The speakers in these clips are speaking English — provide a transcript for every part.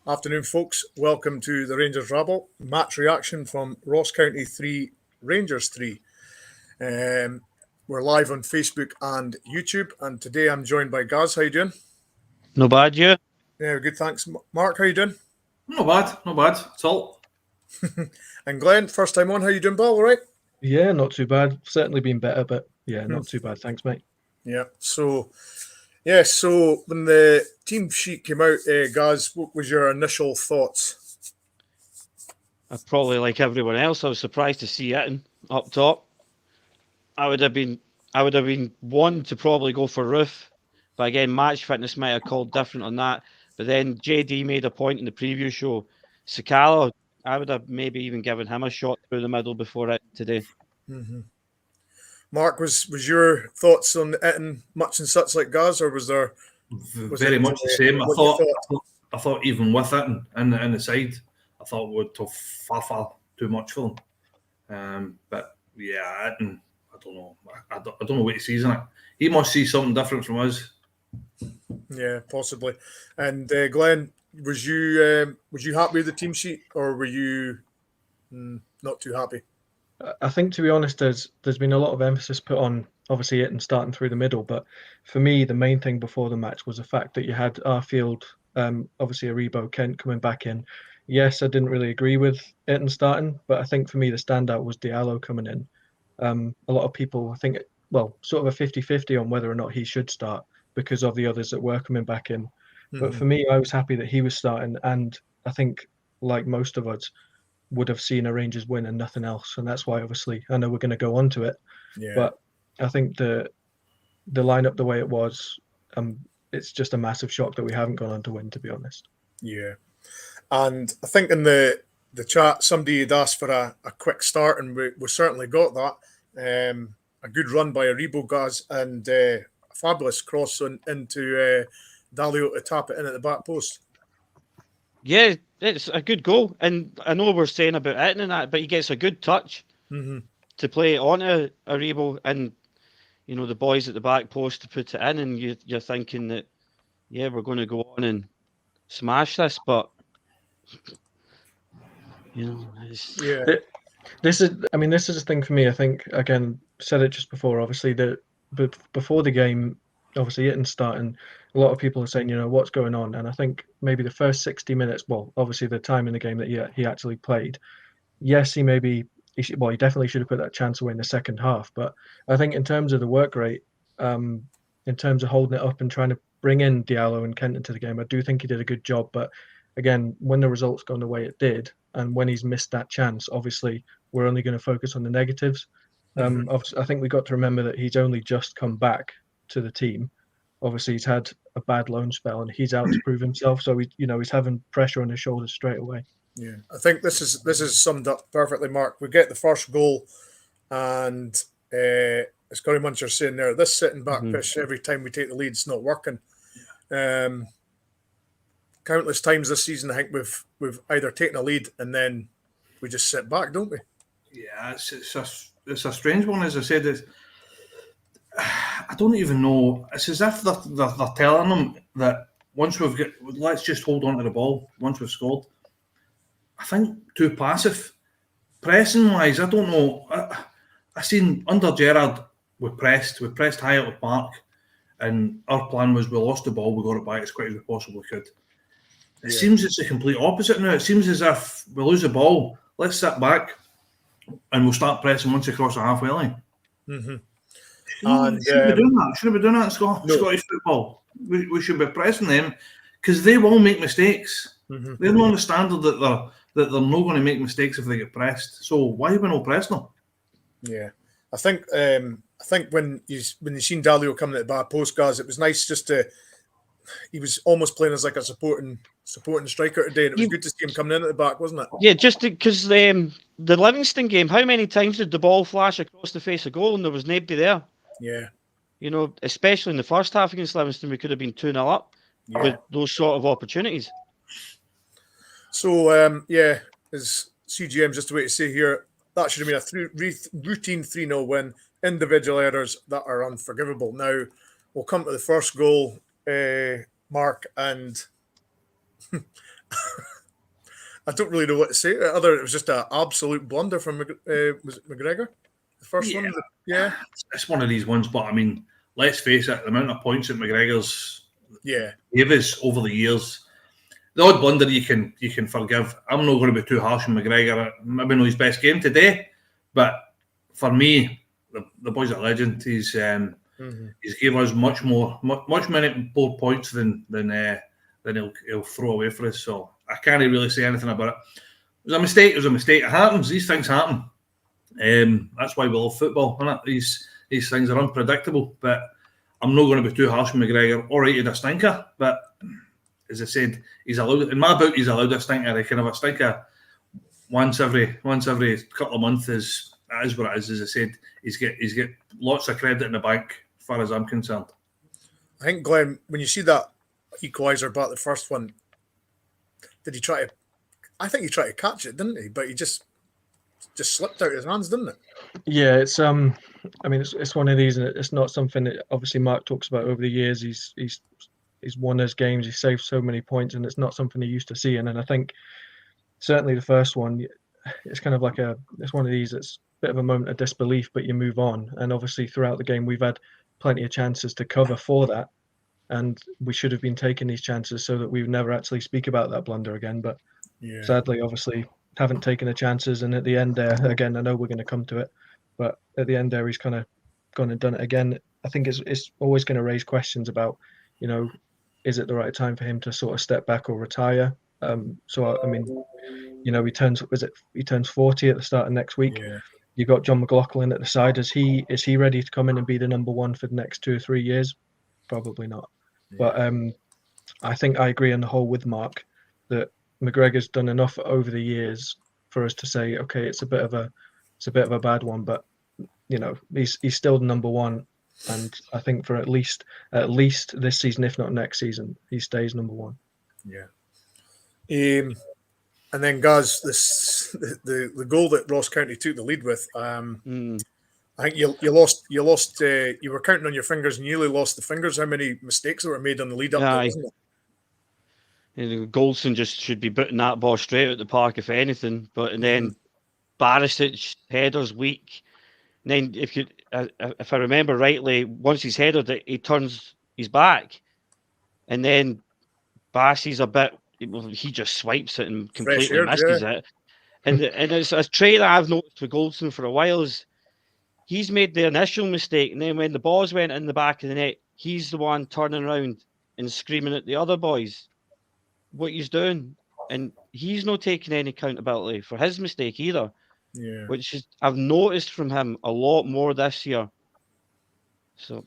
Afternoon, folks. Welcome to the Rangers Rabble. Match reaction from Ross County 3, Rangers 3. We're live on Facebook and YouTube, and today I'm joined by Gaz. How you doing? No bad, yeah. Yeah, good, thanks. Mark, how you doing? Not bad. It's all. And Glenn, first time on. How you doing, Paul? All right? Yeah, not too bad. Certainly been better, but yeah, not too bad. Thanks, mate. Yeah. So when the team sheet came out, Gaz, what was your initial thoughts? Probably like everyone else, I was surprised to see it up top. I would have been one to probably go for Roof, but again, match fitness might have called different on that. But then JD made a point in the preview show. Sakala, I would have maybe even given him a shot through the middle before it today. Mm-hmm. Mark, was your thoughts on it much and such like Gaz, or was very much the same? I thought even with it and the side, I thought it would have far too much for them. But yeah, I don't know. I don't know what he sees in it. He must see something different from us. Yeah, possibly. And Glenn, was you happy with the team sheet, or were you not too happy? I think, to be honest, there's been a lot of emphasis put on obviously it and starting through the middle. But for me, the main thing before the match was the fact that you had Arfield, obviously Aribo, Kent coming back in. Yes, I didn't really agree with it and starting, but I think for me the standout was Diallo coming in. A lot of people, I think, sort of a 50-50 on whether or not he should start because of the others that were coming back in. Mm-hmm. But for me, I was happy that he was starting, and I think, like most of us, would have seen a Rangers win and nothing else. And that's why, obviously, I know we're going to go on to it. Yeah. But I think the lineup the way it was, it's just a massive shock that we haven't gone on to win, to be honest. Yeah. And I think in the chat, somebody had asked for a quick start, and we certainly got that. A good run by Aribo, Gaz, and a fabulous cross into Dalio to tap it in at the back post. Yeah, it's a good goal. And I know we're saying about it and that, but he gets a good touch to play onto Aribo, and you know, the boys at the back post to put it in, and you're thinking that, yeah, we're going to go on and smash this, but you know, this is the thing for me. I think, again, said it just before, obviously, but before the game, obviously it starting, a lot of people are saying, you know, what's going on? And I think maybe the first 60 minutes, obviously the time in the game that he actually played, yes, he definitely should have put that chance away in the second half. But I think in terms of the work rate, in terms of holding it up and trying to bring in Diallo and Kent into the game, I do think he did a good job. But again, when the results gone the way it did, and when he's missed that chance, obviously we're only going to focus on the negatives. I think we got to remember that he's only just come back to the team. Obviously, he's had a bad loan spell and he's out to prove himself. So he's having pressure on his shoulders straight away. Yeah, I think this is summed up perfectly, Mark. We get the first goal, and as Corey Muncher's saying there, this sitting back pitch every time we take the lead, it's not working. Countless times this season, I think we've either taken a lead and then we just sit back, don't we? Yeah, it's a strange one. As I said, I don't even know. It's as if they're telling them that once let's just hold on to the ball once we've scored. I think too passive. Pressing wise, I don't know. I seen under Gerrard we pressed high out of the park, and our plan was we lost the ball, we got it back as quick as we possibly could. It seems it's the complete opposite now. It seems as if we lose the ball, let's sit back and we'll start pressing once across the halfway line. Mm-hmm. Shouldn't be doing that. Shouldn't be doing that in Scottish football. We should be pressing them because they will make mistakes. Mm-hmm. They're not on the standard that they're not going to make mistakes if they get pressed. So why are we not pressing them? Yeah, I think when you seen Dalio coming at the back post, guys, it was nice just to. He was almost playing as like a supporting striker today, and it was good to see him coming in at the back, wasn't it? Yeah, just because the Livingston game, how many times did the ball flash across the face of goal and there was nobody there? Yeah. You know, especially in the first half against Livingston, we could have been 2-0 up with those sort of opportunities. So, as CGM, just a way to say here, that should have been a routine 3-0 win. Individual errors that are unforgivable. Now, we'll come to the first goal, Mark, and I don't really know what to say. Other, it was just an absolute blunder from was it McGregor, the first one. Yeah, It's one of these ones. But I mean, let's face it, the amount of points that McGregor's gave us over the years. The odd blunder you can forgive. I'm not going to be too harsh on McGregor. Maybe not his best game today, but for me, the boy's a legend. He's given us much many more points than he'll throw away for us. So I can't really say anything about it. It was a mistake. It was a mistake. It happens. These things happen. That's why we love football, isn't it? These things are unpredictable. But I'm not going to be too harsh on McGregor. All right, he had a stinker, but as I said, he's allowed. In my book, he's allowed a stinker. He can have a stinker once every couple of months. That is what it is. As I said, he's get lots of credit in the bank, as far as I'm concerned. I think, Glenn, when you see that equaliser back the first one, did he try to? I think he tried to catch it, didn't he? But he just slipped out of his hands, didn't it? Yeah, it's I mean, it's one of these, and it's not something that obviously Mark talks about over the years. He's won his games, he's saved so many points, and it's not something he used to see. And I think certainly the first one, it's kind of like it's one of these that's a bit of a moment of disbelief, but you move on. And obviously throughout the game, we've had plenty of chances to cover for that, and we should have been taking these chances so that we would never actually speak about that blunder again. But sadly, obviously, haven't taken the chances. And at the end there, again, I know we're going to come to it, but at the end there, he's kind of gone and done it again. I think it's always going to raise questions about, is it the right time for him to sort of step back or retire? So I mean, he turns 40 at the start of next week. Yeah. You've got John McLaughlin at the side. Is he ready to come in and be the number one for the next 2 or 3 years? Probably not. Yeah. But I think I agree on the whole with Mark that McGregor's done enough over the years for us to say, okay, it's a bit of a bad one, but he's still the number one, and I think for at least this season, if not next season, he stays number one. Yeah. And then, guys, the goal that Ross County took the lead with, I think you lost. You were counting on your fingers and you nearly lost the fingers. How many mistakes that were made on the lead up there, wasn't it? Goldson just should be putting that ball straight at the park, if anything. And then Barisic header's weak. And then if I remember rightly, once he's headed it, he turns his back, and then Bassey's a bit. He just swipes it and completely misses it. And it's a trait that I've noticed with Goldson for a while is he's made the initial mistake, and then when the balls went in the back of the net, he's the one turning around and screaming at the other boys what he's doing, and he's not taking any accountability for his mistake either. Yeah, which is I've noticed from him a lot more this year. So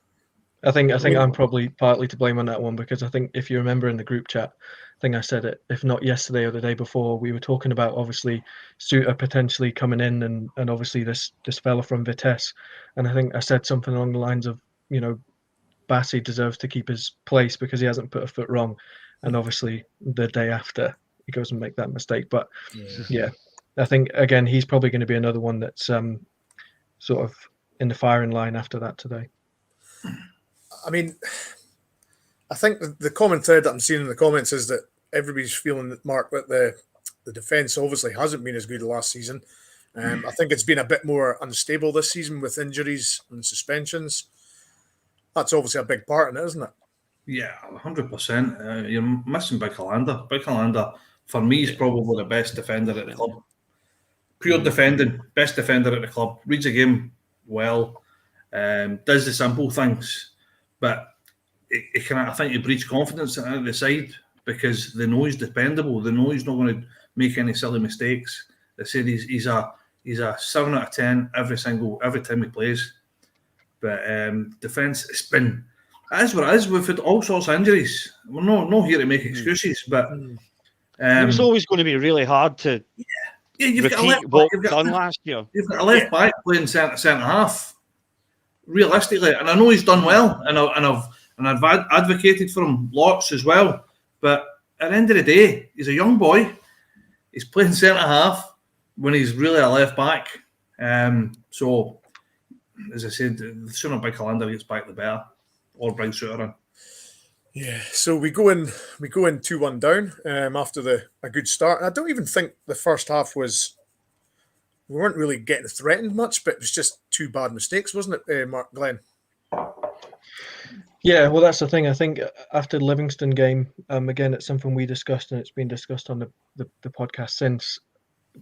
I think I'm probably partly to blame on that one, because I think if you remember in the group chat, I think I said it, if not yesterday or the day before, we were talking about obviously Suter potentially coming in and obviously this fella from Vitesse, and I think I said something along the lines of, Bassey deserves to keep his place because he hasn't put a foot wrong, and obviously the day after he goes and make that mistake. But yeah, I think again he's probably going to be another one that's sort of in the firing line after that today. I mean, I think the common thread that I'm seeing in the comments is that everybody's feeling that, Mark, that the defence obviously hasn't been as good last season. I think it's been a bit more unstable this season with injuries and suspensions. That's obviously a big part in it, isn't it? Yeah, 100%. You're missing Big Hollander. Big Hollander, for me, is probably the best defender at the club. Pure defending, best defender at the club. Reads the game well, does the simple things, but it can. I think he breeds confidence at the side because they know he's dependable. They know he's not going to make any silly mistakes. They said he's a 7 out of 10 every time he plays. But defence, it is what it is. We've had all sorts of injuries. We're not here to make excuses, but it was always going to be really hard to you've got a left what was done last year. You've got a left back playing centre half. Realistically, and I know he's done well, and I've advocated for him lots as well. But at the end of the day, he's a young boy. He's playing centre half when he's really a left back. So, as I said, the sooner Big Hollander gets back, the better, or bring Suter in. Yeah, so we go in 2-1 down after a good start. I don't even think the first half was, we weren't really getting threatened much, but it was just two bad mistakes, wasn't it, Mark Glenn? Yeah, well, that's the thing. I think after the Livingston game, again, it's something we discussed, and it's been discussed on the podcast since.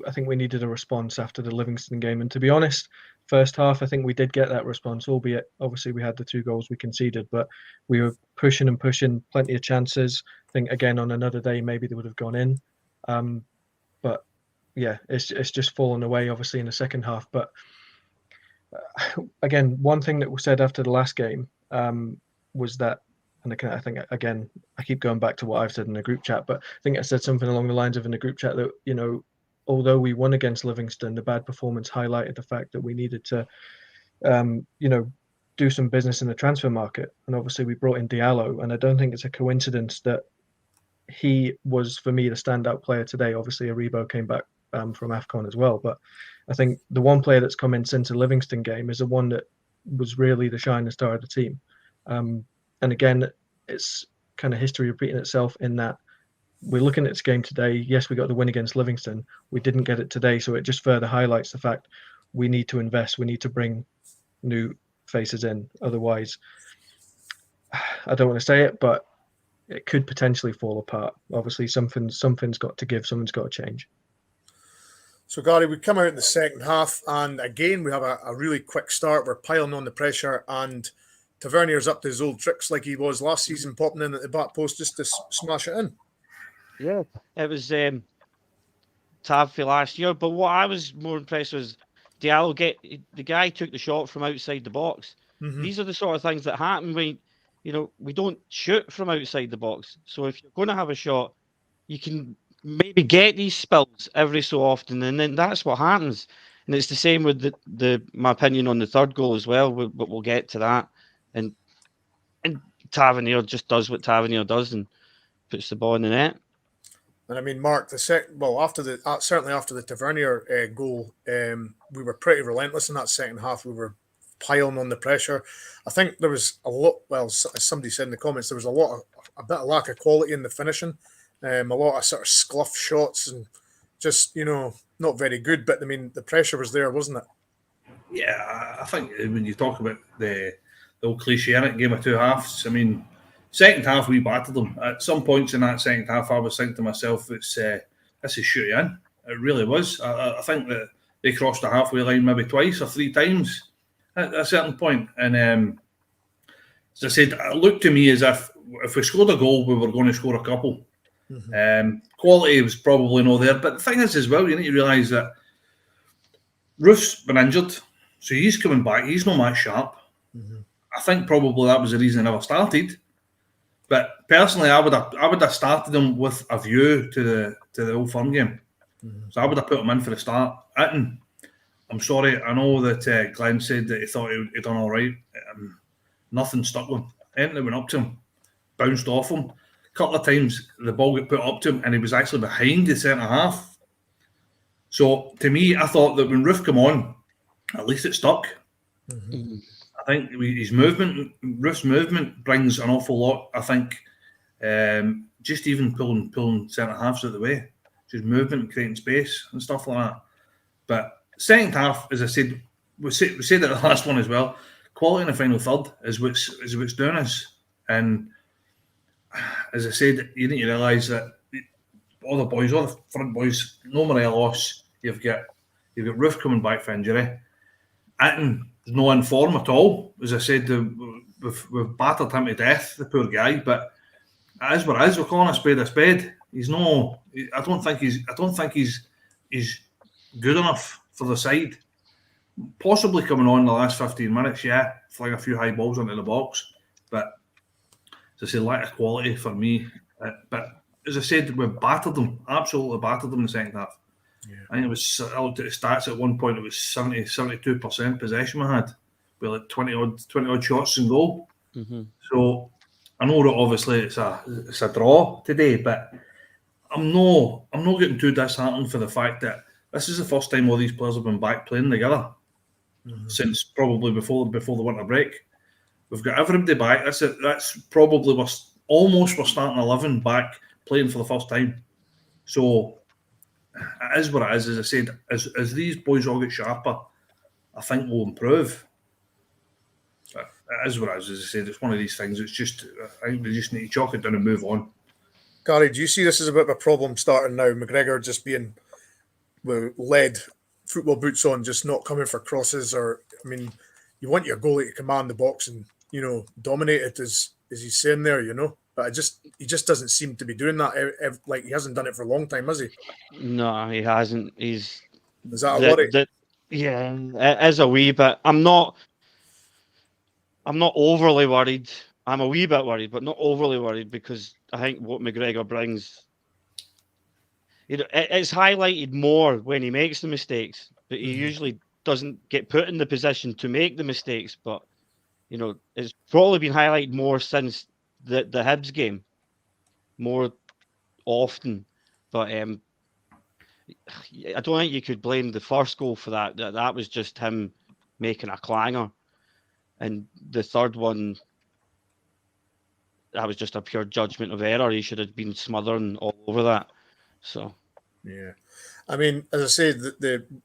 I think we needed a response after the Livingston game, and to be honest, first half I think we did get that response, albeit obviously we had the 2 goals we conceded, but we were pushing and pushing, plenty of chances. I think again on another day maybe they would have gone in, but yeah, it's just fallen away obviously in the second half. But again, one thing that was said after the last game was that, and I think again I keep going back to what I've said in the group chat, but I think I said something along the lines of in the group chat that, you know, although we won against Livingston, the bad performance highlighted the fact that we needed to, you know, do some business in the transfer market. And obviously we brought in Diallo, and I don't think it's a coincidence that he was, for me, the standout player today. Obviously Aribo came back from AFCON as well, but I think the one player that's come in since the Livingston game is the one that was really the shining star of the team. And again, it's kind of history repeating itself in that we're looking at this game today. Yes, we got the win against Livingston. We didn't get it today, so it just further highlights the fact we need to invest. We need to bring new faces in. Otherwise, I don't want to say it, but it could potentially fall apart. Obviously, something's got to give. Something's got to change. So, Gary, we come out in the second half, and again, we have a really quick start. We're piling on the pressure, and Tavernier's up to his old tricks like he was last season, popping in at the back post just to smash it in. Yeah, it was Tav for last year. But what I was more impressed was Diallo the guy took the shot from outside the box. Mm-hmm. These are the sort of things that happen when, you know, we don't shoot from outside the box. So if you're going to have a shot, you can maybe get these spills every so often, and then that's what happens. And it's the same with the my opinion on the third goal as well, but we'll get to that. And Tavernier just does what Tavernier does and puts the ball in the net. And I mean, Mark, certainly after the Tavernier goal, we were pretty relentless in that second half. We were piling on the pressure. I think there was a lot. Well, as somebody said in the comments, there was a bit of lack of quality in the finishing. A lot of sort of scluff shots and just, you know, not very good. But I mean, the pressure was there, wasn't it? Yeah, I think when you talk about the old cliche in it, game of 2 halves, I mean, second half we battered them. At some points in that second half, I was thinking to myself, this is shooting in. It really was. I think that they crossed the halfway line maybe twice or 3 times at a certain point. And as I said, it looked to me as if we scored a goal, we were going to score a couple. Mm-hmm. Quality was probably not there. But the thing is as well, you need to realise that Roof's been injured, so he's coming back. He's not that sharp. Mm-hmm. I think probably that was the reason he never started. But personally, I would have started him with a view to the Old Firm game. Mm-hmm. So I would have put him in for the start. Itten, I'm sorry, I know that Glenn said that he thought he'd done all right. Nothing stuck with him. Anything that went up to him bounced off him. A couple of times the ball got put up to him and he was actually behind the centre half. So to me, I thought that when Roof came on, at least it stuck. Mm-hmm. I think Roof's movement brings an awful lot. I think just even pulling centre halves out of the way, just movement, creating space and stuff like that. But second half, as I said, we said it the last one as well. Quality in the final third is what's doing us. And as I said, you need to realise that all the front boys, no Morelos. You've got Roof coming back for injury. Itten is no in form at all. As I said, we've battered him to death, the poor guy. But as what it is, we're calling a spade a spade. He's no. I don't think he's good enough for the side. Possibly coming on the last 15 minutes, yeah, flying a few high balls into the box. But as I say, lack of quality for me. But as I said, we battered them, absolutely battered them in the second half. Yeah. I think it was, I looked at the stats at one point, it was 72% possession we had. We had like 20 odd shots in goal. Mm-hmm. So I know that obviously it's a draw today, but I'm not getting too disheartened for the fact that this is the first time all these players have been back playing together since probably before the winter break. We've got everybody back. That's probably almost were starting 11 back playing for the first time. So it is what it is. As I said, as these boys all get sharper, I think we'll improve. It is what it is. As I said, it's one of these things. It's just, I think we just need to chalk it down and move on. Gary, do you see this as a bit of a problem starting now? McGregor just being led, football boots on, just not coming for crosses, or I mean, you want your goalie to command the box and dominate it, as he's saying there, But he just doesn't seem to be doing that. Like he hasn't done it for a long time, has he? No, he hasn't. Is that a worry? Yeah, it is a wee bit. I'm not overly worried. I'm a wee bit worried, but not overly worried, because I think what McGregor brings, it's highlighted more when he makes the mistakes, but he usually doesn't get put in the position to make the mistakes. But it's probably been highlighted more since the Hibs game, more often. But I don't think you could blame the first goal for that. That was just him making a clanger, and the third one, that was just a pure judgment of error. He should have been smothering all over that. So, yeah. I mean, as I said,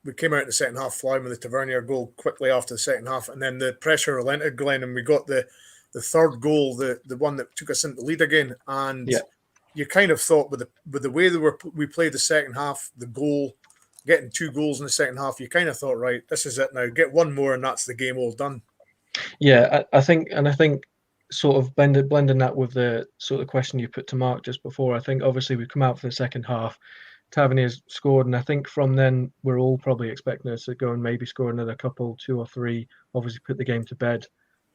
we came out in the second half flying with the Tavernier goal quickly after the second half, and then the pressure relented, Glenn, and we got the third goal, the one that took us into the lead again. And you kind of thought with the way we played the second half, the goal, getting 2 goals in the second half, you kind of thought, right, this is it now. Get one more, and that's the game all done. Yeah, I think sort of blending that with the sort of question you put to Mark just before. I think obviously we've come out for the second half. Tavernier's scored, and I think from then we're all probably expecting us to go and maybe score another couple, 2 or 3. Obviously, put the game to bed.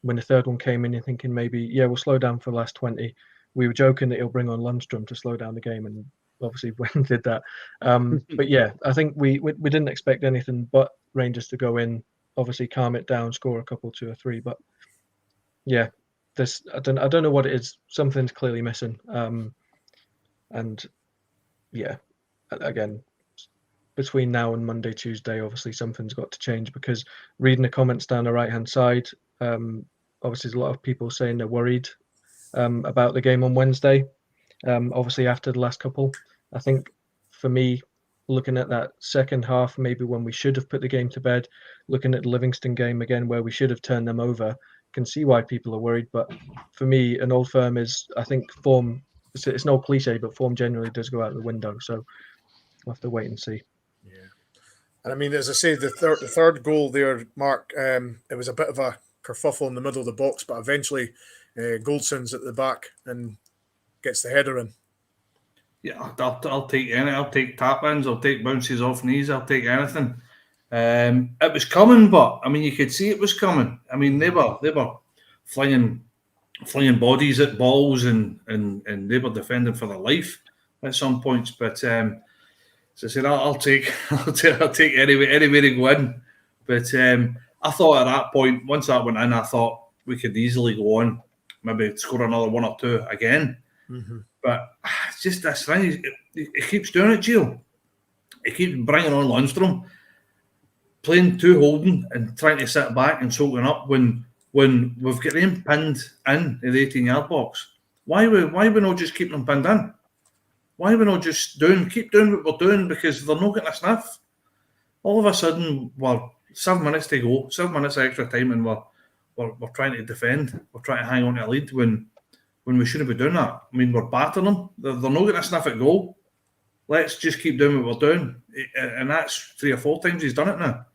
When the third one came in, you're thinking maybe, we'll slow down for the last 20. We were joking that he'll bring on Lundstrom to slow down the game, and obviously Wen did that. But yeah, I think we didn't expect anything but Rangers to go in, obviously calm it down, score a couple, 2 or 3. But yeah, I don't know what it is. Something's clearly missing. And yeah, again, between now and Monday, Tuesday, obviously something's got to change, because reading the comments down the right-hand side, obviously there's a lot of people saying they're worried about the game on Wednesday. Obviously after the last couple, I think for me, looking at that second half, maybe when we should have put the game to bed, looking at the Livingston game again, where we should have turned them over, can see why people are worried. But for me, an Old Firm is, I think, form. It's no cliche, but form generally does go out the window. So we'll have to wait and see. Yeah, and I mean, as I say, the third goal there, Mark, it was a bit of a kerfuffle in the middle of the box, but eventually Goldson's at the back and gets the header in. Yeah, I'll take any. I'll take tap-ins. I'll take bounces off knees. I'll take anything. It was coming, but I mean, you could see it was coming. I mean, they were flinging bodies at balls, and they were defending for their life at some points. But so I said, I'll take any way to go in. But I thought at that point, once that went in, I thought we could easily go on, maybe score another 1 or 2 again. Mm-hmm. But it's just this thing. He keeps doing it, Gio. He keeps bringing on Lundstrom, playing 2 holding and trying to sit back and soaking up when we've got him pinned in the 18-yard box. Why we not just keep them pinned in? Why we not just keep doing what we're doing, because they're not getting a sniff? All of a sudden, we're 7 minutes to go, 7 minutes extra time, and we're trying to defend. We're trying to hang on to a lead when we shouldn't be doing that. I mean, we're battering them. They're not getting a sniff at goal. Let's just keep doing what we're doing. And that's 3 or 4 times he's done it now.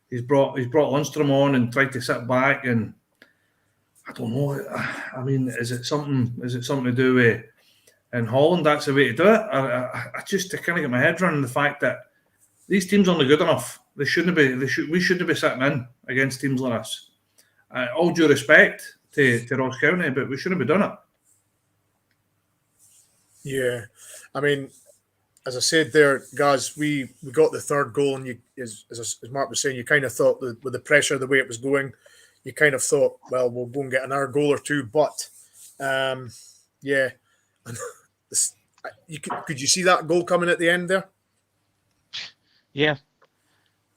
He's brought Lundstrom on and tried to sit back, and I don't know. I mean, is it something to do with in Holland? That's the way to do it. I just kind of get my head around the fact that these teams aren't good enough. We shouldn't be sitting in against teams like this. All due respect to Ross County, but we shouldn't be doing it. Yeah, I mean, as I said there, guys, we got the third goal, and as Mark was saying, you kind of thought that with the pressure, the way it was going, you kind of thought, well, we'll go and get another goal or 2. But yeah, could you see that goal coming at the end there? Yeah,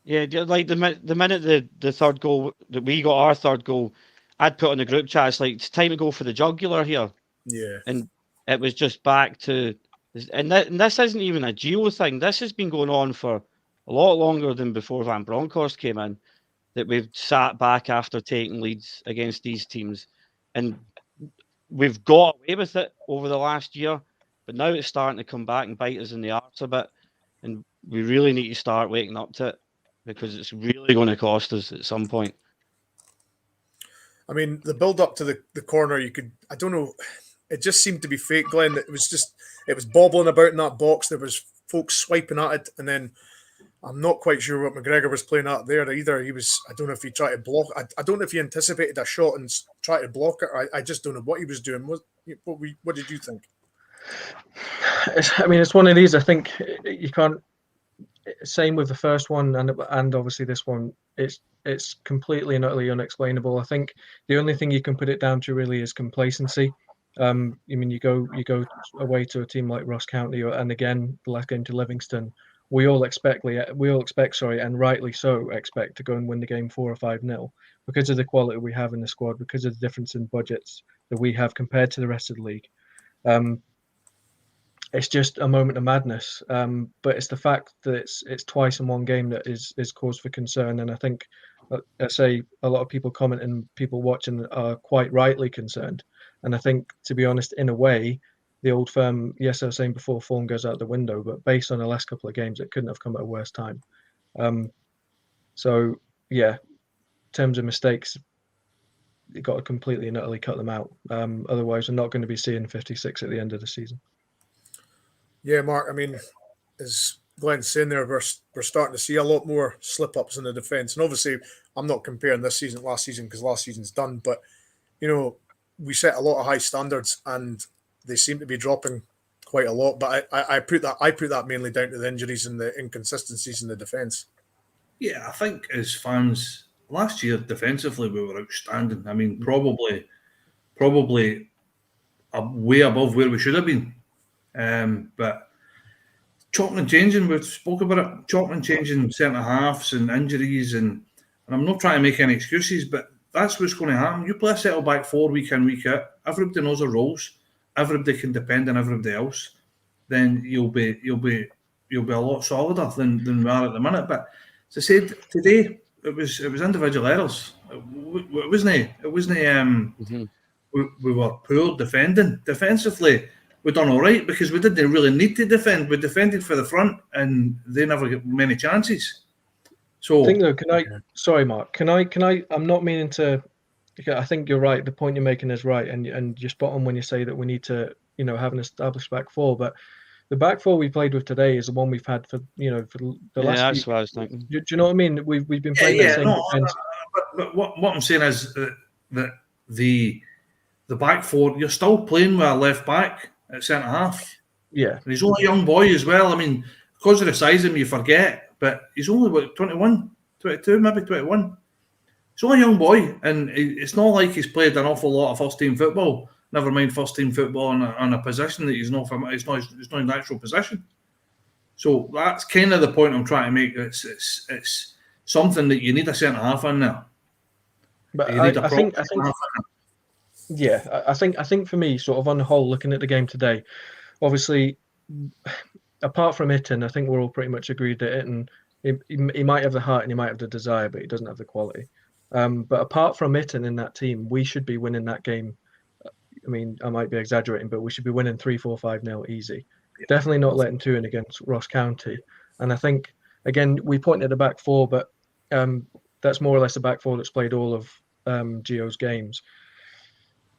like the minute the third goal that we got, our third goal, I'd put on the group chat, it's like, it's time to go for the jugular here. Yeah. And it was just back to, and this isn't even a Geo thing. This has been going on for a lot longer than before Van Bronckhorst came in. That we've sat back after taking leads against these teams, and we've got away with it over the last year. But now it's starting to come back and bite us in the arse a bit, and we really need to start waking up to it because it's really going to cost us at some point. I mean, the build up to the corner, I don't know, it just seemed to be fake, Glenn. It was bobbling about in that box. There was folks swiping at it, and then I'm not quite sure what McGregor was playing at there either. I don't know if he tried to block. I don't know if he anticipated a shot and tried to block it. I just don't know what he was doing. What did you think? It's one of these. I think you can't. Same with the first one, and obviously this one. It's completely and utterly unexplainable. I think the only thing you can put it down to really is complacency. You go away to a team like Ross County, and again the last game to Livingston. We all expect, and rightly so, expect to go and win the game 4 or 5-0 because of the quality we have in the squad, because of the difference in budgets that we have compared to the rest of the league. It's just a moment of madness, but it's the fact that it's twice in one game that is cause for concern, and I think, I say a lot of people commenting, people watching are quite rightly concerned, and I think, to be honest, in a way, the old firm, yes, I was saying before, form goes out the window, but based on the last couple of games, it couldn't have come at a worse time. So, yeah, in terms of mistakes, you've got to completely and utterly cut them out. Otherwise, we're not going to be seeing 56 at the end of the season. Yeah, Mark, I mean, as Glenn's saying there, we're starting to see a lot more slip-ups in the defence. And obviously, I'm not comparing this season to last season because last season's done, but, we set a lot of high standards and they seem to be dropping quite a lot, but I put that mainly down to the injuries and the inconsistencies in the defence. Yeah, I think as fans, last year defensively we were outstanding. I mean, probably way above where we should have been. But chopping and changing, we spoke about it. Chopping and changing centre halves and injuries, and I'm not trying to make any excuses, but that's what's going to happen. You play a settle back 4 week in, week out. Everybody knows their roles. Everybody can depend on everybody else. Then you'll be a lot solider than we are at the minute. But as I said today, it was individual errors. It wasn't. We were poor defending. Defensively, we done all right because we didn't really need to defend. We defended for the front, and they never get many chances. So I think though, sorry, Mark, can I? I'm not meaning to. I think you're right. The point you're making is right, and you're spot on when you say that we need to, have an established back four. But the back four we played with today is the one we've had for the last. Yeah, that's what I was thinking. Do you know what I mean? We've been playing the same defense. But what I'm saying is that the back four, you're still playing with a left back at centre half. Yeah, and he's only a young boy as well. I mean, because of the size of him, you forget, but he's only 21, 22, maybe 21. He's only a young boy, and it's not like he's played an awful lot of first-team football. Never mind first-team football on a position that he's not from. It's not his natural position. So that's kind of the point I'm trying to make. It's something that you need a centre half in there. But I think for me, sort of on the whole, looking at the game today, obviously, apart from Itten, I think we're all pretty much agreed that Itten, he might have the heart and he might have the desire, but he doesn't have the quality. But apart from Itten in that team, we should be winning that game. I mean, I might be exaggerating, but we should be winning 3-4-5-0 easy. Yeah. Definitely not letting 2 in against Ross County. And I think, again, we pointed at the back four, but that's more or less a back four that's played all of Gio's games.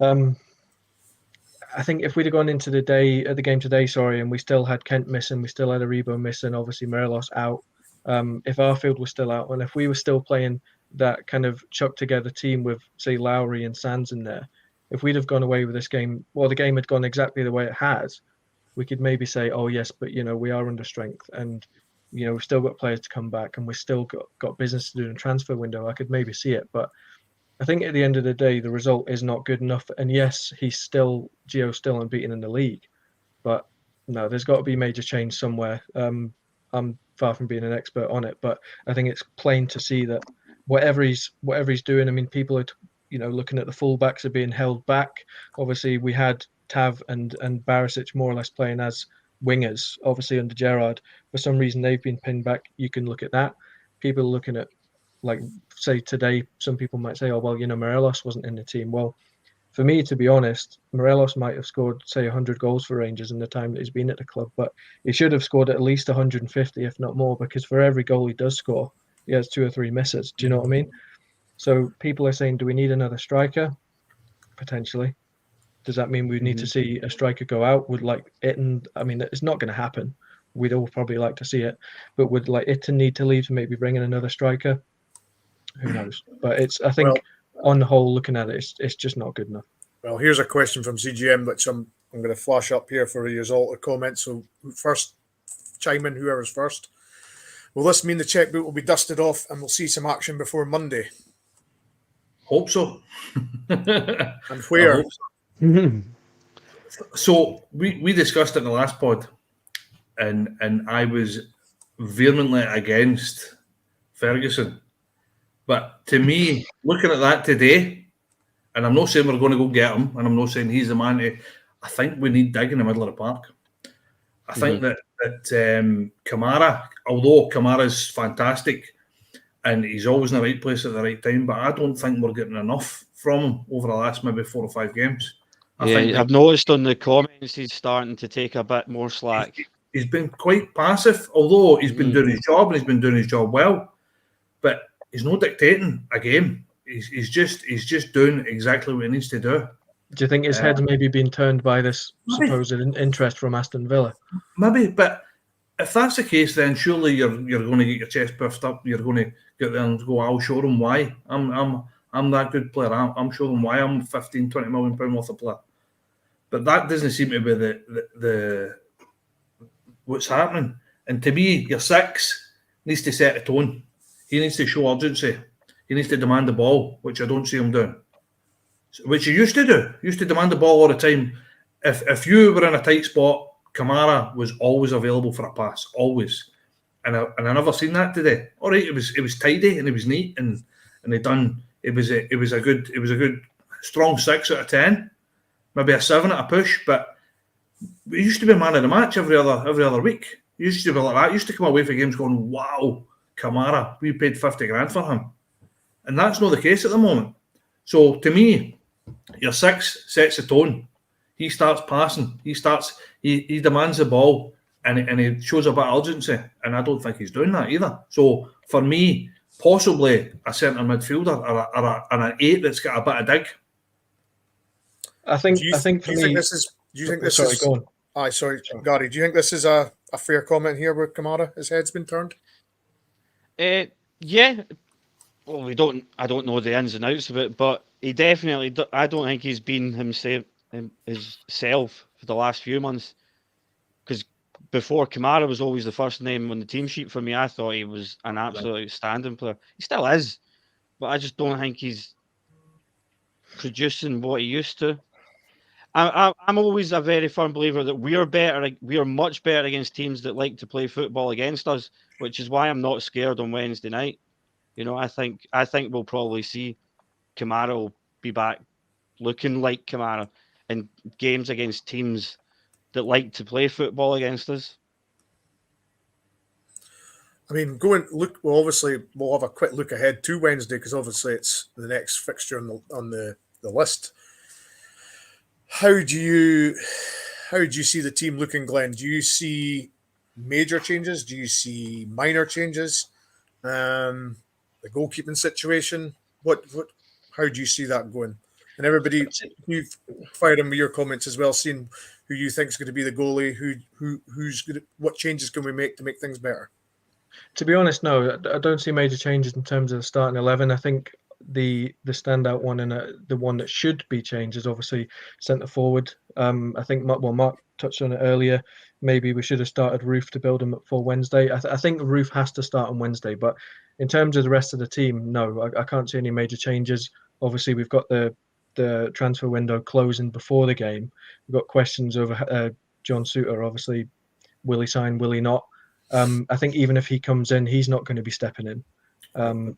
I think if we'd have gone into the game today, and we still had Kent missing, we still had Aribo missing, obviously Morelos out. If Arfield was still out, and if we were still playing that kind of chuck together team with, say, Lowry and Sands in there, if we'd have gone away with this game, the game had gone exactly the way it has, we could maybe say, oh yes, but we are under strength, and we've still got players to come back, and we've still got business to do in the transfer window. I could maybe see it, but I think at the end of the day, the result is not good enough. And yes, Gio's still unbeaten in the league, but no, there's got to be major change somewhere. I'm far from being an expert on it, but I think it's plain to see that whatever he's doing. I mean, people are, looking at the fullbacks are being held back. Obviously, we had Tav and Barisic more or less playing as wingers, obviously under Gerrard. For some reason, they've been pinned back. You can look at that. People are looking at, like, say today, some people might say, oh, well, Morelos wasn't in the team. Well, for me, to be honest, Morelos might have scored, say, 100 goals for Rangers in the time that he's been at the club, but he should have scored at least 150, if not more, because for every goal he does score, he has 2 or 3 misses. Do you know what I mean? So people are saying, do we need another striker? Potentially. Does that mean we need to see a striker go out? Would like Itten, I mean, it's not going to happen. We'd all probably like to see it, but would like Itten need to leave to maybe bring in another striker? Who knows? But I think on the whole, looking at it, it's just not good enough. Well, here's a question from CGM, which I'm going to flash up here for you all to comment. So first, chime in whoever's first. Will this mean the checkbook will be dusted off and we'll see some action before Monday? Hope so. And where? So we discussed it in the last pod, and I was vehemently against Ferguson. But to me, looking at that today, and I'm not saying we're going to go get him, and I'm not saying he's the man to, I think we need Dig in the middle of the park. I think that Kamara, although Kamara's fantastic and he's always in the right place at the right time, but I don't think we're getting enough from him over the last maybe 4 or 5 games. I've noticed on the comments he's starting to take a bit more slack. He's been quite passive, although he's been doing his job and he's been doing his job well. But he's not dictating a game. He's just doing exactly what he needs to do. Do you think his head's maybe been turned by this supposed interest from Aston Villa? Maybe, but if that's the case, then surely you're going to get your chest puffed up. You're going to get there and go, I'll show them why. I'm that good player. I'm showing them why I'm 15, 20 million pound worth of player. But that doesn't seem to be the what's happening. And to me, your 6 needs to set a tone. He needs to show urgency. He needs to demand the ball, which I don't see him doing. Which he used to do. He used to demand the ball all the time. If you were in a tight spot, Kamara was always available for a pass, always. And I never seen that today. All right, it was tidy and it was neat and they done. It was a good strong 6 out of 10, maybe a 7 at a push. But he used to be man of the match every other week. He used to be like that. He used to come away from games going, wow, Kamara, we paid 50 grand for him, and that's not the case at the moment. So to me, your 6 sets the tone. He starts passing. He demands the ball, and he shows a bit of urgency. And I don't think he's doing that either. So for me, possibly a centre midfielder or an 8 that's got a bit of dig. I think. Do you think this is? Go on. Sorry, Gary. Do you think this is a fair comment here where Kamara, his head's been turned? Yeah. Well, I don't know the ins and outs of it, but he definitely. I don't think he's been himself for the last few months. Because before, Kamara was always the first name on the team sheet for me. I thought he was an absolute outstanding player. He still is, but I just don't think he's producing what he used to. I'm always a very firm believer that we are much better against teams that like to play football against us, which is why I'm not scared on Wednesday night. I think we'll probably see Kamara will be back looking like Kamara in games against teams that like to play football against us. I mean, we'll have a quick look ahead to Wednesday because obviously it's the next fixture on the list. How do you see the team looking, Glenn? Do you see major changes? Do you see minor changes? The goalkeeping situation. How do you see that going? And everybody, you've fired in with your comments as well, seeing who you think is going to be the goalie, who's going to, what changes can we make to make things better? To be honest, no, I don't see major changes in terms of the starting 11. I think the standout one and the one that should be changed is obviously centre forward. I think Mark touched on it earlier. Maybe we should have started Roof to build him up for Wednesday. I think Roof has to start on Wednesday, but in terms of the rest of the team, no, I can't see any major changes. Obviously, we've got the transfer window closing before the game. We've got questions over John Suter. Obviously, will he sign? Will he not? I think even if he comes in, he's not going to be stepping in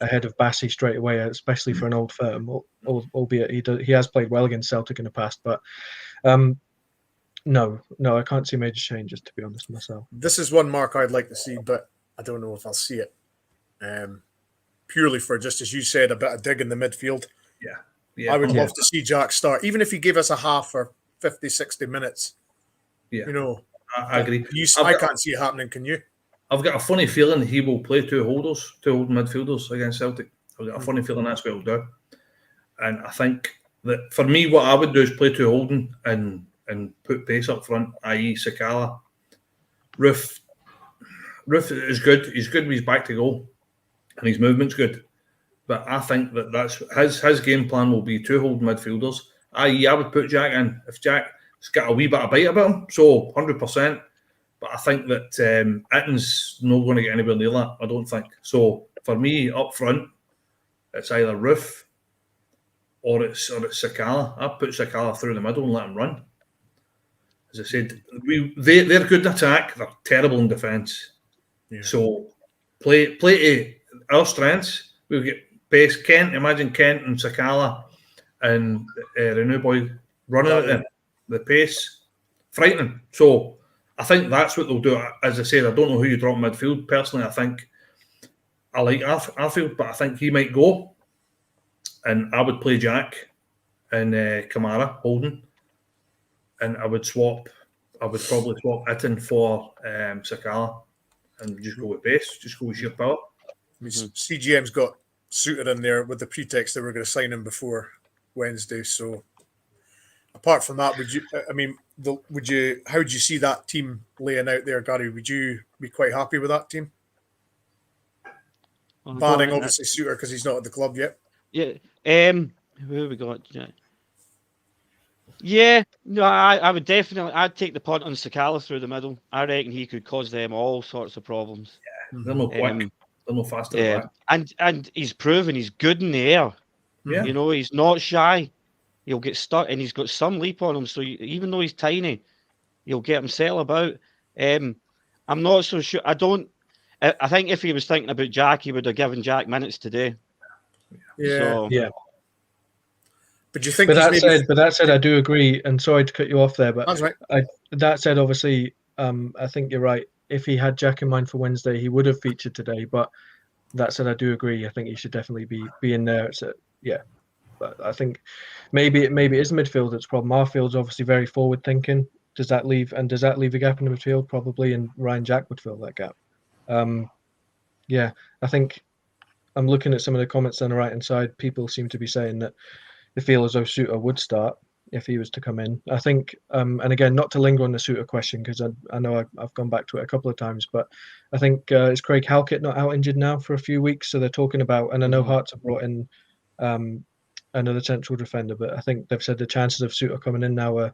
ahead of Bassey straight away, especially for an old firm. Albeit he has played well against Celtic in the past, but No, I can't see major changes, to be honest myself. This is one mark I'd like to see, but I don't know if I'll see it. Purely for, just as you said, a bit of dig in the midfield. Yeah, I would love to see Jack start, even if he gave us a half for 50, 60 minutes. Yeah, You know, I agree. I can't see it happening, can you? I've got a funny feeling he will play two holding midfielders against Celtic. I've got a funny feeling that's what he'll do. And I think that for me, what I would do is play two holding and put pace up front, i.e. Sakala. Roof is good. He's good when he's back to goal, and his movement's good. But I think that's his game plan will be two holding midfielders. I would put Jack in if Jack's got a wee bit of bite about him. So 100%. But I think that Itten's not going to get anywhere near that. I don't think. So for me, up front, it's either Roof or it's Sakala. I put Sakala through the middle and let him run. As I said, they're good in attack. They're terrible in defence. Yeah. So play to our strengths. We'll get pace. Imagine Kent and Sakala and the new boy running at them. The pace, frightening. So I think that's what they'll do. As I said, I don't know who you drop midfield. Personally, I think I like Arfield, but I think he might go. And I would play Jack and Kamara holding. And I would probably swap Itten for Sakala and just go with pace, just go with sheer power. CGM's got Suter in there with the pretext that we're going to sign him before Wednesday. So apart from that, how would you see that team laying out there, Gary? Would you be quite happy with that team? Barring obviously Suter because he's not at the club yet. Yeah. Who have we got? Yeah. No, I would definitely. I'd take the punt on Sakala through the middle. I reckon he could cause them all sorts of problems. Yeah, they're not quick. They're not faster than that. And he's proven he's good in the air. Yeah. You know, he's not shy. He'll get stuck, and he's got some leap on him. So even though he's tiny, he'll get him settle about. I'm not so sure. I think if he was thinking about Jack, he would have given Jack minutes today. Yeah. So, yeah. But do you think? But that said, I do agree. And sorry to cut you off there, but that's right. That said, obviously, I think you're right. If he had Jack in mind for Wednesday, he would have featured today. But that said, I do agree. I think he should definitely be in there. But I think maybe it is midfield that's the problem. Our field's obviously very forward thinking. Does that leave a gap in the midfield? Probably, and Ryan Jack would fill that gap. I think I'm looking at some of the comments on the right hand side. People seem to be saying that they feel as though Suter would start if he was to come in. I think, and again, not to linger on the Suter question because I know I've gone back to it a couple of times, but I think is Craig Halkett not out injured now for a few weeks? So they're talking about, and I know Hearts have brought in another central defender, but I think they've said the chances of Suter coming in now are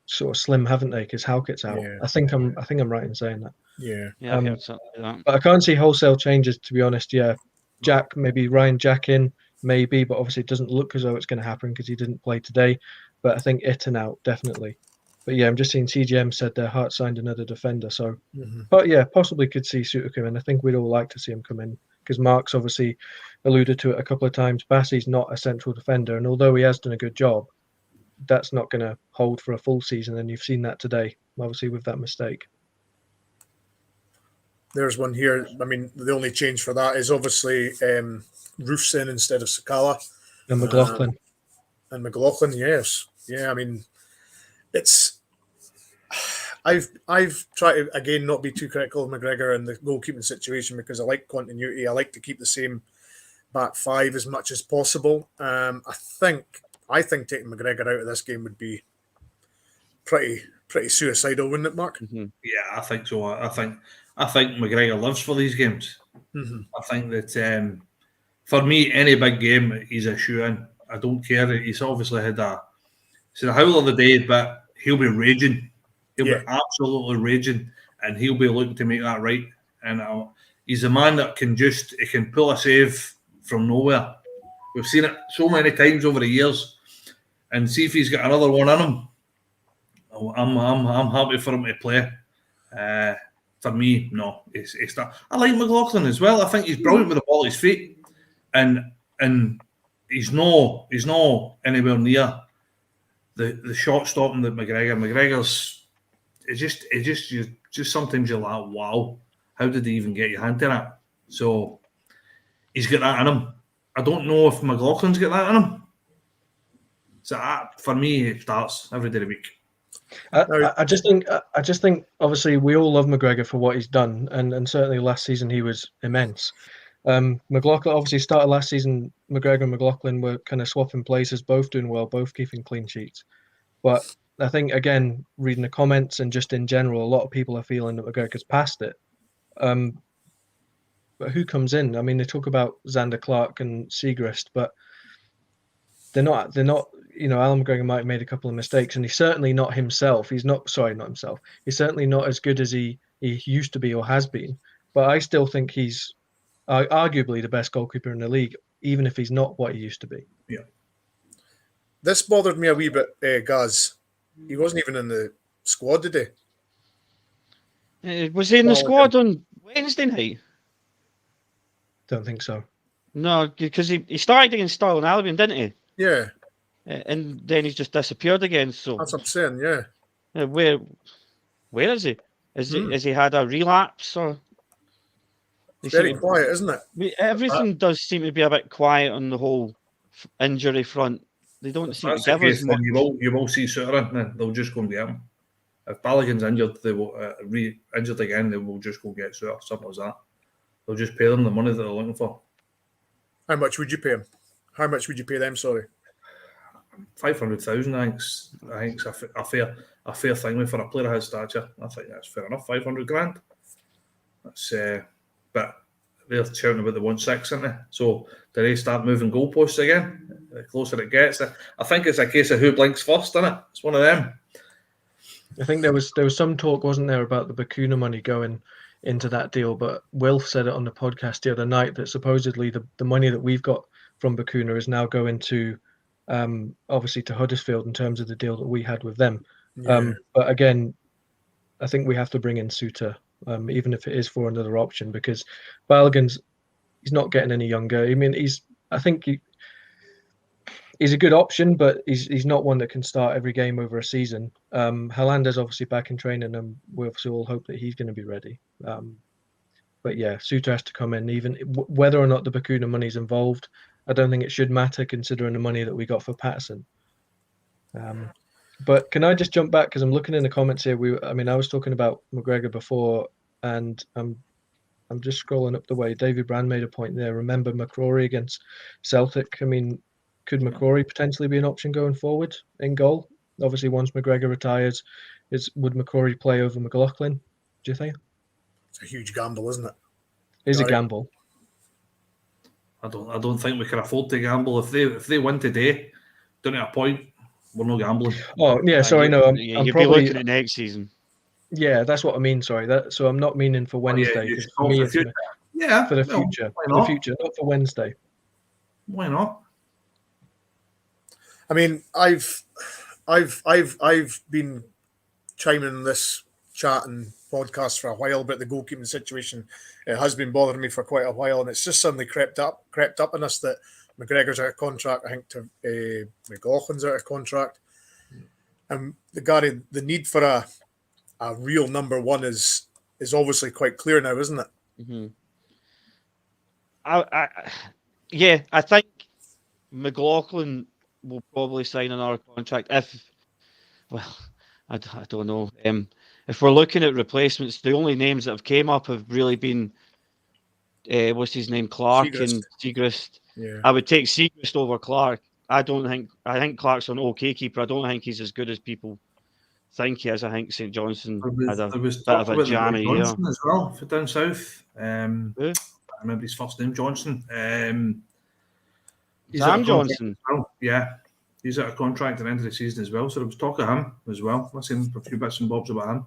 sort of slim, haven't they? Because Halkett's out. Yeah. I think I'm right in saying that. Yeah. I heard something like that. But I can't see wholesale changes, to be honest. Yeah, Jack, maybe Ryan Jack in, maybe, but obviously it doesn't look as though it's going to happen because he didn't play today. But I think Itten out, definitely. But yeah, I'm just seeing CGM said their Heart signed another defender. So, but yeah, possibly could see Suter come in. I think we'd all like to see him come in because Mark's obviously alluded to it a couple of times. Bassey's not a central defender, and although he has done a good job, that's not going to hold for a full season. And you've seen that today, obviously, with that mistake. There's one here. I mean, the only change for that is obviously Roof's in instead of Sakala. And McLaughlin. And McLaughlin, yes. Yeah, I mean, it's... I've tried to, again, not be too critical of McGregor and the goalkeeping situation because I like continuity. I like to keep the same back five as much as possible. I think taking McGregor out of this game would be pretty suicidal, wouldn't it, Mark? Yeah, I think so. I think McGregor lives for these games. I think that for me, any big game, he's a shoe-in. I don't care. He's obviously had a howl of the day, but he'll be raging. He'll be absolutely raging, and he'll be looking to make that right. And he's a man that can pull a save from nowhere. We've seen it so many times over the years, and see if he's got another one in him. I'm happy for him to play. For me, no, it's not. I like McLaughlin as well. I think he's brilliant with the ball at his feet, and he's no anywhere near the shot stopping that McGregor's you just sometimes you're like, wow, how did he even get your hand to that? So he's got that in him. I don't know if McLaughlin's got that in him. So for me, it starts every day of the week. I just think obviously we all love McGregor for what he's done, and certainly last season he was immense. McLaughlin obviously started last season. McGregor and McLaughlin were kind of swapping places, both doing well, both keeping clean sheets. But I think again, reading the comments and just in general, a lot of people are feeling that McGregor's past it. But who comes in? I mean, they talk about Xander Clark and Segrist, but they're not. You know, Alan McGregor might have made a couple of mistakes, and he's certainly not himself. Not himself. He's certainly not as good as he used to be or has been. But I still think he's arguably the best goalkeeper in the league, even if he's not what he used to be. Yeah. This bothered me a wee bit, Gaz. He wasn't even in the squad today. Was he in the squad on Wednesday night? Don't think so. No, because he started against Stirling Albion, didn't he? Yeah. And then he's just disappeared again. So That's what I'm saying, yeah. Where is he? Has he had a relapse or? Very quiet, isn't it? Everything does seem to be a bit quiet on the whole injury front. They don't seem to give us much. You will see Suter, and they'll just go and get him. If Balogun's injured, they will injured again. They will just go get Suter, something like that. They'll just pay them the money that they're looking for. How much would you pay him? How much would you pay them? Sorry, 500,000. I think's a fair thing for a player of his stature. I think that's fair enough. 500 grand. That's but they're shouting about the 1.6, aren't they? So do they start moving goalposts again? The closer it gets, I think it's a case of who blinks first, isn't it? It's one of them. I think there was some talk, wasn't there, about the Bacuna money going into that deal, but Wilf said it on the podcast the other night that supposedly the money that we've got from Bacuna is now going to obviously to Huddersfield in terms of the deal that we had with them. yeah. But again, I think we have to bring in Suter, even if it is for another option, because Balogun's he's not getting any younger. I mean, I think he's a good option, but he's not one that can start every game over a season. Hollander's obviously back in training, and we obviously all hope that he's going to be ready. But yeah, Suter has to come in, even whether or not the Bacuna money's involved. I don't think it should matter considering the money that we got for Patterson. But can I just jump back, because I'm looking in the comments here. I was talking about McGregor before, and I'm just scrolling up the way. David Brand made a point there. Remember McCrory against Celtic? I mean, could McCrory potentially be an option going forward in goal? Obviously, once McGregor retires, would McCrory play over McLaughlin? Do you think? It's a huge gamble, isn't it? It's a gamble. I don't think we can afford to gamble. If they win today, down to a point, we're not gambling. Oh yeah, sorry, no, I'm you'll probably be looking at next season. Yeah, that's what I mean. Sorry, so I'm not meaning for Wednesday. Yeah, For me, it's for the no, future. For the future, not for Wednesday. Why not? I mean, I've been chiming in this chat and podcast for a while about the goalkeeping situation. It has been bothering me for quite a while, and it's just suddenly crept up on us that McGregor's out of contract. I think McLaughlin's out of contract, and the need for a real number one is obviously quite clear now, isn't it? Mm-hmm. I think McLaughlin will probably sign another contract I don't know. If we're looking at replacements, the only names that have came up have really been what's his name, Clark Segrist. and Segrist. Yeah. I would take Segrist over Clark. I think Clark's an okay keeper. I don't think he's as good as people think he is. I think St Johnstone had a bit of a jammy year as well for down south. I remember his first name, Johnson. Sam Johnson. Well. Yeah, he's out of contract at the end of the season as well. So there was talk of him as well. I've seen a few bits and bobs about him.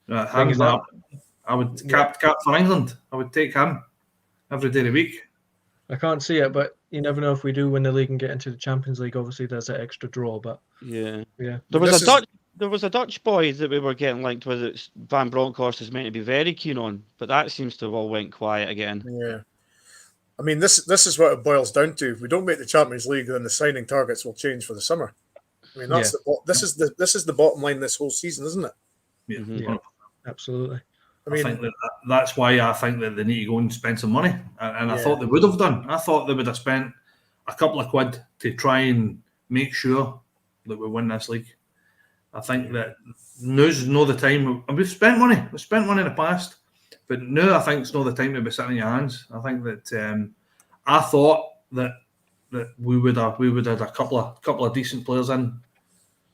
I would cap for England. I would take him every day of the week. I can't see it, but you never know if we do win the league and get into the Champions League. Obviously, there's that extra draw, but yeah. There was a Dutch boy that we were getting linked with that Van Bronckhorst is meant to be very keen on, but that seems to have all went quiet again. Yeah. I mean, this is what it boils down to. If we don't make the Champions League, then the signing targets will change for the summer. I mean, that's this is the bottom line this whole season, isn't it? Yeah, Yeah. Absolutely. I mean, think that's why I think that they need to go and spend some money, and I Yeah. thought they would have done. I thought they would have spent a couple of quid to try and make sure that we win this league. I think that now's not the time. And we've spent money in the past, but now I think it's not the time to be sitting in your hands. I think that I thought that we would have had a couple of decent players in.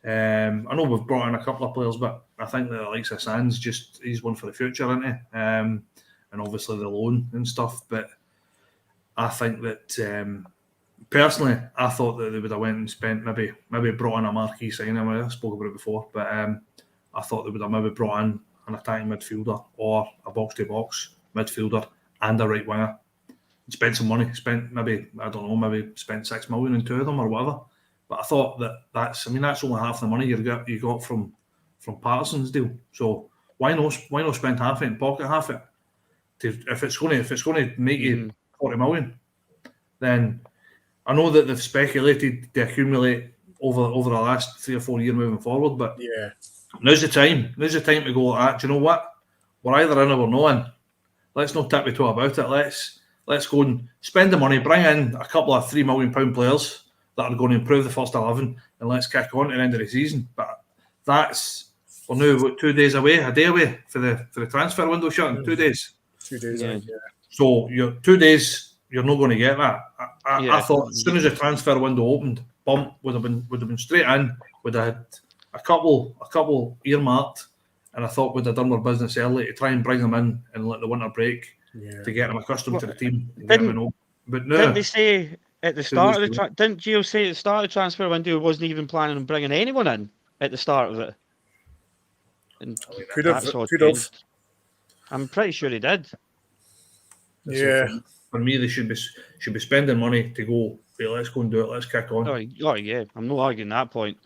I know we've brought in a couple of players, but I think that likes of Sands he's one for the future, isn't he? And obviously the loan and stuff. But I think that personally, I thought that they would have went and spent maybe brought in a marquee signing. I spoke about it before, but I thought they would have maybe brought in an attacking midfielder or a box-to-box midfielder and a right winger. Spent some money. Spent maybe spent 6 million in 2 of them or whatever. But I thought that's only half the money you got from Patterson's deal. So why not spend half it and pocket half it? If it's going to make you 40 million, then I know that they've speculated to accumulate over the last 3 or 4 years moving forward. But yeah, now's the time. Now's the time to go like that. Do you know what? We're either in or we're not in. Let's not tiptoe about it. Let's go and spend the money, bring in a couple of £3 million players that are going to improve the first 11, and let's kick on to the end of the season. But we're now 2 days away, a day away for the transfer window shutting. 2 days. 2 days. Yeah. Yeah. So you're 2 days. You're not going to get that. I thought as soon as the transfer window opened, bump would have been straight in. Would have had a couple earmarked, and I thought would have done their business early to try and bring them in and let the winter break to get them accustomed to the team. But no, didn't they say at the start of the didn't Gio say at the start of the transfer window he wasn't even planning on bringing anyone in at the start of it? And Could have. I'm pretty sure he did. Yeah. For me, they should be spending money to go. Hey, let's go and do it. Let's kick on. Oh yeah, I'm not arguing that point.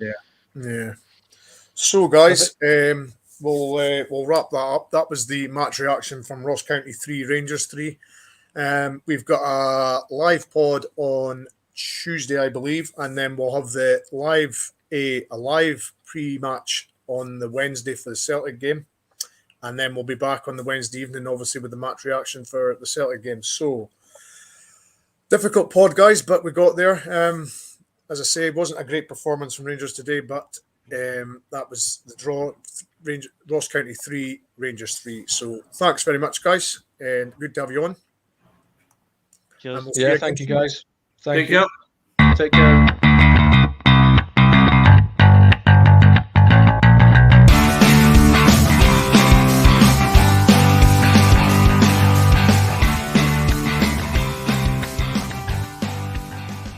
Yeah. So guys, we'll wrap that up. That was the match reaction from Ross County 3, Rangers 3. We've got a live pod on Tuesday, I believe, and then we'll have the a live pre-match on the Wednesday for the Celtic game, and then we'll be back on the Wednesday evening, obviously, with the match reaction for the Celtic game. So difficult pod, guys, but we got there. As I say, it wasn't a great performance from Rangers today, but that was the draw. Ross County 3, Rangers 3. So thanks very much, guys, and good to have you on. Cheers. And we'll Thank you, guys. Thank Take you. Take care.